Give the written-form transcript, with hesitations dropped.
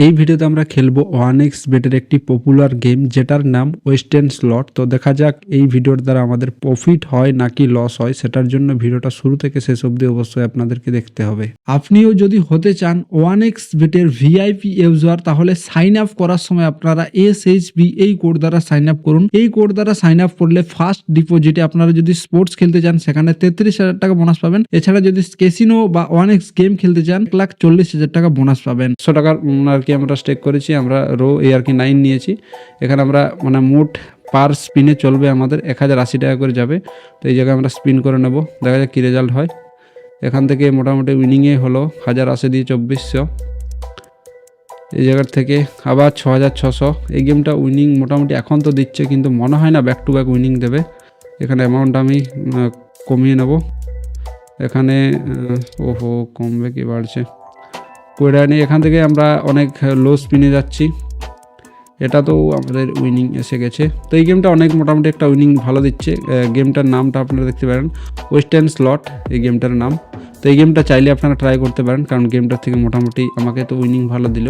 এই ভিডিওতে আমরা খেলবো 1x বেটের একটি পপুলার গেম যেটার নাম ওয়েস্টার্ন স্লট। তো দেখা যাক এই ভিডিওর দ্বারা আমাদের প্রফিট হয় নাকি লস হয়, সেটার জন্য ভিডিওটা শুরু থেকে শেষ অবধি অবশ্যই আপনাদেরকে দেখতে হবে। আপনিও যদি হতে চান 1x বেটের ভিআইপি ইউজার, তাহলে সাইন আপ করার সময় আপনারা SHB এই কোড দ্বারা সাইন আপ করুন। এই কোড দ্বারা সাইন আপ করলে ফার্স্ট ডিপোজিটে আপনারা যদি স্পোর্টস খেলতে চান সেখানে 33,000 টাকা বোনাস পাবেন। এছাড়া যদি ক্যাসিনো বা 1x গেম খেলতে চান 1,40,000 টাকা বোনাস পাবেন। 100 টাকার আর কি আমরা স্টেক করেছি, আমরা রো এই আর কি 9 নিয়েছি। এখানে আমরা মোট পার স্পিনে চলবে আমাদের 1080 টাকা করে যাবে। তো এই জায়গায় আমরা স্পিন করে নেব, দেখা যাক কী রেজাল্ট হয়। এখান থেকে মোটামুটি উইনিংয়ে হলো 1080 দিয়ে 2400। এই জায়গার থেকে আবার 6600। এই গেমটা উইনিং মোটামুটি এখন তো দিচ্ছে, কিন্তু মনে হয় না ব্যাক টু ব্যাক উইনিং দেবে। এখানে অ্যামাউন্ট আমি কমিয়ে নেব। এখানে ওহো কমবে কি বাড়ছে কোয়েডা নিয়ে। এখান থেকে আমরা অনেক লো স্পিনে যাচ্ছি, এটা তো আমাদের উইনিং এসে গেছে। তো এই গেমটা অনেক মোটামুটি একটা উইনিং ভালো দিচ্ছে। গেমটার নামটা আপনারা দেখতে পারেন ওয়েস্টার্ন স্লট এই গেমটার নাম। তো এই গেমটা চাইলে আপনারা ট্রাই করতে পারেন, কারণ গেমটার থেকে মোটামুটি আমাকে তো উইনিং ভালো দিল।